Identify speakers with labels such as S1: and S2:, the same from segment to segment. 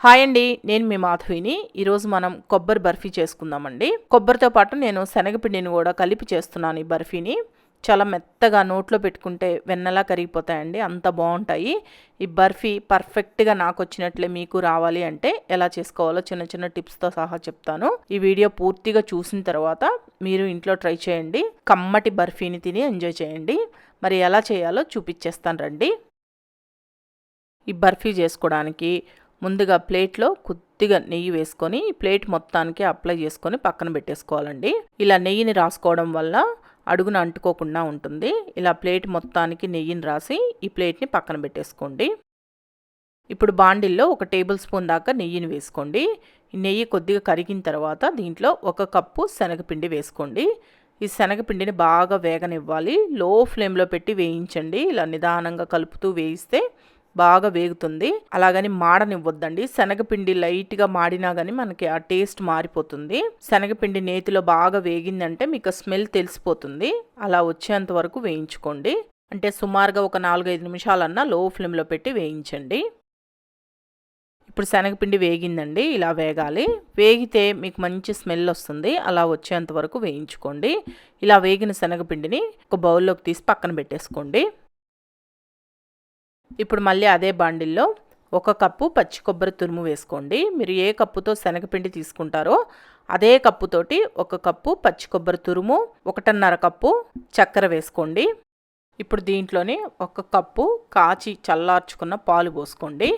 S1: Hi అండి, నేను మీ మాధవిని. ఈరోజు మనం కొబ్బరి బర్ఫీ చేసుకుందామండి. కొబ్బరితో పాటు నేను శనగపిండిని కూడా కలిపి చేస్తున్నాను ఈ బర్ఫీని. చాలా మెత్తగా నోట్లో పెట్టుకుంటే వెన్నలా కరిగిపోతాయండి, అంత బాగుంటాయి. ఈ బర్ఫీ పర్ఫెక్ట్గా నాకు వచ్చినట్లే మీకు రావాలి అంటే ఎలా చేసుకోవాలో చిన్న చిన్న టిప్స్తో సహా చెప్తాను. ఈ వీడియో పూర్తిగా చూసిన తర్వాత మీరు ఇంట్లో ట్రై చేయండి. కమ్మటి బర్ఫీని తిని ఎంజాయ్ చేయండి. మరి ఎలా చేయాలో చూపించేస్తాను రండి. ఈ బర్ఫీ చేసుకోవడానికి ముందుగా ప్లేట్లో కొద్దిగా నెయ్యి వేసుకొని ప్లేట్ మొత్తానికి అప్లై చేసుకొని పక్కన పెట్టేసుకోవాలండి. ఇలా నెయ్యిని రాసుకోవడం వల్ల అడుగున అంటుకోకుండా ఉంటుంది. ఇలా ప్లేట్ మొత్తానికి నెయ్యిని రాసి ఈ ప్లేట్ని పక్కన పెట్టేసుకోండి. ఇప్పుడు బాండిల్లో 1 టేబుల్ స్పూన్ దాకా నెయ్యిని వేసుకోండి. ఈ నెయ్యి కొద్దిగా కరిగిన తర్వాత దీంట్లో 1 కప్పు శనగపిండి వేసుకోండి. ఈ శనగపిండిని బాగా వేగనివ్వాలి. లో ఫ్లేమ్లో పెట్టి వేయించండి. ఇలా నిదానంగా కలుపుతూ వేయిస్తే బాగా వేగుతుంది. అలాగని మాడనివ్వద్దండి. శనగపిండి లైట్గా మాడినా కానీ మనకి ఆ టేస్ట్ మారిపోతుంది. శనగపిండి నేతిలో బాగా వేగిందంటే మీకు స్మెల్ తెలిసిపోతుంది. అలా వచ్చేంత వరకు వేయించుకోండి. అంటే సుమారుగా ఒక 4-5 నిమిషాలన్నా లో ఫ్లేమ్లో పెట్టి వేయించండి. ఇప్పుడు శనగపిండి వేగిందండి. ఇలా వేగాలి. వేగితే మీకు మంచి స్మెల్ వస్తుంది. అలా వచ్చేంత వరకు వేయించుకోండి. ఇలా వేగిన శనగపిండిని ఒక బౌల్లోకి తీసి పక్కన పెట్టేసుకోండి. ఇప్పుడు మళ్ళీ అదే బాండిల్లో 1 కప్పు పచ్చి కొబ్బరి తురుము వేసుకోండి. మీరు ఏ కప్పుతో శనగపిండి తీసుకుంటారో అదే కప్పుతోటి 1 కప్పు పచ్చి కొబ్బరి తురుము, 1.5 కప్పు చక్కెర వేసుకోండి. ఇప్పుడు దీంట్లోనే 1 కప్పు కాచి చల్లార్చుకున్న పాలు పోసుకోండి.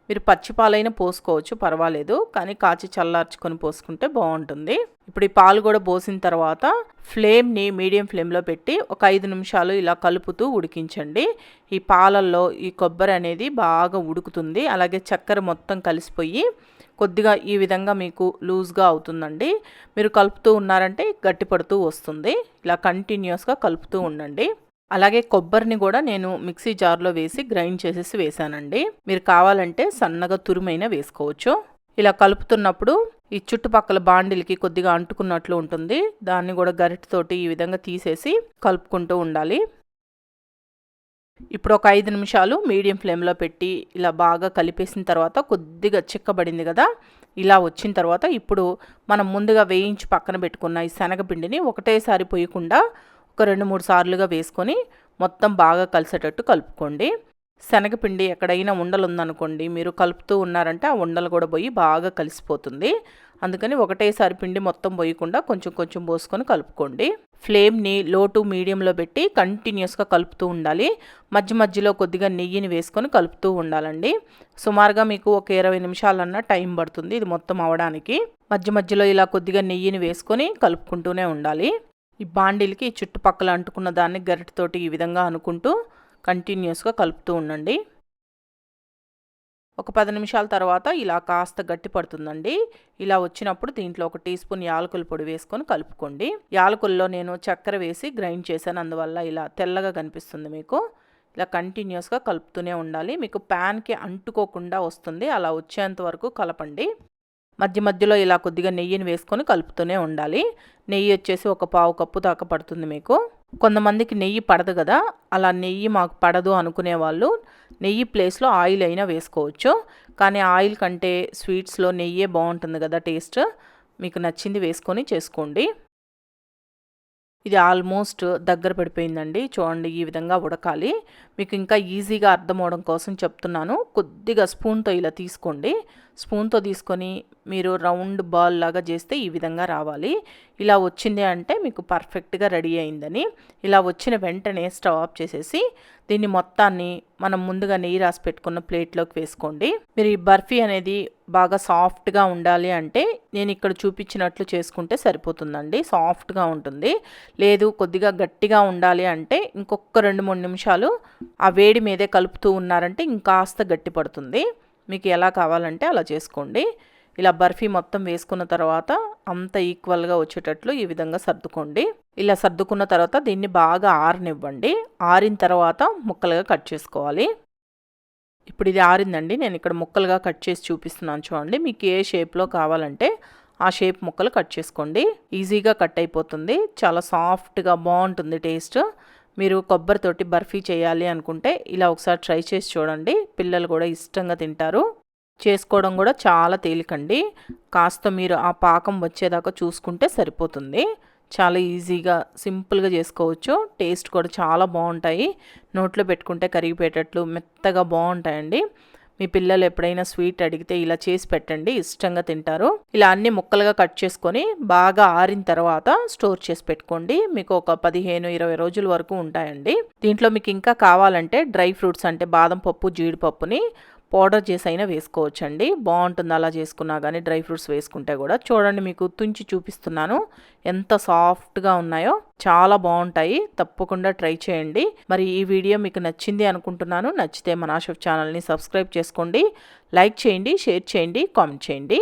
S1: మీరు పచ్చి పాలైనా పోసుకోవచ్చు, పర్వాలేదు, కానీ కాచి చల్లార్చుకొని పోసుకుంటే బాగుంటుంది. ఇప్పుడు ఈ పాలు కూడా పోసిన తర్వాత ఫ్లేమ్ని మీడియం ఫ్లేమ్లో పెట్టి ఒక 5 నిమిషాలు ఇలా కలుపుతూ ఉడికించండి. ఈ పాలల్లో ఈ కొబ్బరి అనేది బాగా ఉడుకుతుంది. అలాగే చక్కెర మొత్తం కలిసిపోయి కొద్దిగా ఈ విధంగా మీకు లూజ్గా అవుతుందండి. మీరు కలుపుతూ ఉన్నారంటే గట్టిపడుతూ వస్తుంది. ఇలా కంటిన్యూస్గా కలుపుతూ ఉండండి. అలాగే కొబ్బరిని కూడా నేను మిక్సీ జార్లో వేసి గ్రైండ్ చేసేసి వేసానండి. మీరు కావాలంటే సన్నగా తురుమైనా వేసుకోవచ్చు. ఇలా కలుపుతున్నప్పుడు ఈ చుట్టుపక్కల బాండిల్కి కొద్దిగా అంటుకున్నట్లు ఉంటుంది. దాన్ని కూడా గరిటెతోటి ఈ విధంగా తీసేసి కలుపుకుంటూ ఉండాలి. ఇప్పుడు ఒక 5 నిమిషాలు మీడియం ఫ్లేమ్లో పెట్టి ఇలా బాగా కలిపేసిన తర్వాత కొద్దిగా చిక్కబడింది కదా, ఇలా వచ్చిన తర్వాత ఇప్పుడు మనం ముందుగా వేయించి పక్కన పెట్టుకున్న ఈ శనగపిండిని ఒకటేసారి పోయకుండా ఒక 2-3 సార్లుగా వేసుకొని మొత్తం బాగా కలిసేటట్టు కలుపుకోండి. శనగపిండి ఎక్కడైనా ఉండలు ఉందనుకోండి, మీరు కలుపుతూ ఉన్నారంటే ఆ ఉండలు కూడా పోయి బాగా కలిసిపోతుంది. అందుకని ఒకటేసారి పిండి మొత్తం పోయకుండా కొంచెం కొంచెం పోసుకొని కలుపుకోండి. ఫ్లేమ్ని లో టు మీడియంలో పెట్టి కంటిన్యూస్గా కలుపుతూ ఉండాలి. మధ్య మధ్యలో కొద్దిగా నెయ్యిని వేసుకొని కలుపుతూ ఉండాలండి. సుమారుగా మీకు ఒక 20 నిమిషాలన్నా టైం పడుతుంది ఇది మొత్తం అవడానికి. మధ్య మధ్యలో ఇలా కొద్దిగా నెయ్యిని వేసుకొని కలుపుకుంటూనే ఉండాలి. ఈ బాండీలకి చుట్టుపక్కల అంటుకున్న దాన్ని గరిటెతోటి ఈ విధంగా అనుకుంటూ కంటిన్యూస్గా కలుపుతూ ఉండండి. ఒక 10 నిమిషాల తర్వాత ఇలా కాస్త గట్టి పడుతుందండి. ఇలా వచ్చినప్పుడు దీంట్లో 1 టీ స్పూన్ యాలకుల పొడి వేసుకొని కలుపుకోండి. యాలకుల్లో నేను చక్కెర వేసి గ్రైండ్ చేశాను, అందువల్ల ఇలా తెల్లగా కనిపిస్తుంది మీకు. ఇలా కంటిన్యూస్గా కలుపుతూనే ఉండాలి. మీకు ప్యాన్కి అంటుకోకుండా వస్తుంది. అలా వచ్చేంత వరకు కలపండి. మధ్య మధ్యలో ఇలా కొద్దిగా నెయ్యిని వేసుకొని కలుపుతూనే ఉండాలి. నెయ్యి వచ్చేసి ఒక 1/4 కప్పు దాకా పడుతుంది మీకు. కొంతమందికి నెయ్యి పడదు కదా, అలా నెయ్యి మాకు పడదు అనుకునే వాళ్ళు నెయ్యి ప్లేస్లో ఆయిల్ అయినా వేసుకోవచ్చు. కానీ ఆయిల్ కంటే స్వీట్స్లో నెయ్యే బాగుంటుంది కదా టేస్ట్. మీకు నచ్చింది వేసుకొని చేసుకోండి. ఇది ఆల్మోస్ట్ దగ్గర పడిపోయిందండి. చూడండి, ఈ విధంగా ఉడకాలి. మీకు ఇంకా ఈజీగా అర్థం అవడం కోసం చెప్తున్నాను. కొద్దిగా స్పూన్తో ఇలా తీసుకోండి. స్పూన్తో తీసుకొని మీరు రౌండ్ బాల్ లాగా చేస్తే ఈ విధంగా రావాలి. ఇలా వచ్చింది అంటే మీకు పర్ఫెక్ట్గా రెడీ అయిందని. ఇలా వచ్చిన వెంటనే స్టవ్ ఆఫ్ చేసేసి దీన్ని మొత్తాన్ని మనం ముందుగా నెయ్యి రాసి పెట్టుకున్న ప్లేట్లోకి వేసుకోండి. మీరు ఈ బర్ఫీ అనేది బాగా సాఫ్ట్గా ఉండాలి అంటే నేను ఇక్కడ చూపించినట్లు చేసుకుంటే సరిపోతుందండి. సాఫ్ట్గా ఉంటుంది. లేదు కొద్దిగా గట్టిగా ఉండాలి అంటే ఇంకొక 2-3 నిమిషాలు ఆ వేడి మీదే కలుపుతూ ఉన్నారంటే ఇంకాస్త గట్టి పడుతుంది. మీకు ఎలా కావాలంటే అలా చేసుకోండి. ఇలా బర్ఫీ మొత్తం వేసుకున్న తర్వాత అంత ఈక్వల్గా వచ్చేటట్లు ఈ విధంగా సర్దుకోండి. ఇలా సర్దుకున్న తర్వాత దీన్ని బాగా ఆరనివ్వండి. ఆరిన తర్వాత ముక్కలుగా కట్ చేసుకోవాలి. ఇప్పుడు ఇది ఆరిందండి. నేను ఇక్కడ ముక్కలుగా కట్ చేసి చూపిస్తున్నాను చూడండి. మీకు ఏ షేప్లో కావాలంటే ఆ షేప్ ముక్కలు కట్ చేసుకోండి. ఈజీగా కట్ అయిపోతుంది. చాలా సాఫ్ట్గా బాగుంటుంది టేస్ట్. మీరు కొబ్బరితోటి బర్ఫీ చేయాలి అనుకుంటే ఇలా ఒకసారి ట్రై చేసి చూడండి. పిల్లలు కూడా ఇష్టంగా తింటారు. చేసుకోవడం కూడా చాలా తేలికండి. కాస్త మీరు ఆ పాకం వచ్చేదాకా చూసుకుంటే సరిపోతుంది. చాలా ఈజీగా సింపుల్గా చేసుకోవచ్చు. టేస్ట్ కూడా చాలా బాగుంటాయి. నోట్లో పెట్టుకుంటే కరిగిపోయేటట్లు మెత్తగా బాగుంటాయండి. మీ పిల్లలు ఎప్పుడైనా స్వీట్ అడిగితే ఇలా చేసి పెట్టండి, ఇష్టంగా తింటారు. ఇలా అన్ని ముక్కలుగా కట్ చేసుకొని బాగా ఆరిన తర్వాత స్టోర్ చేసి పెట్టుకోండి. మీకు ఒక 15-20 రోజుల వరకు ఉంటాయండి. దీంట్లో మీకు ఇంకా కావాలంటే డ్రై ఫ్రూట్స్ అంటే బాదం పప్పు, జీడిపప్పుని పౌడర్ చేసి అయినా వేసుకోవచ్చండి. బాగుంటుంది అలా చేసుకున్నా కానీ, డ్రై ఫ్రూట్స్ వేసుకుంటే కూడా. చూడండి, మీకు తుంచి చూపిస్తున్నాను ఎంత సాఫ్ట్గా ఉన్నాయో. చాలా బాగుంటాయి, తప్పకుండా ట్రై చేయండి. మరి ఈ వీడియో మీకు నచ్చింది అనుకుంటున్నాను. నచ్చితే మన షెఫ్ ఛానల్ని సబ్స్క్రైబ్ చేసుకోండి, లైక్ చేయండి, షేర్ చేయండి, కామెంట్ చేయండి.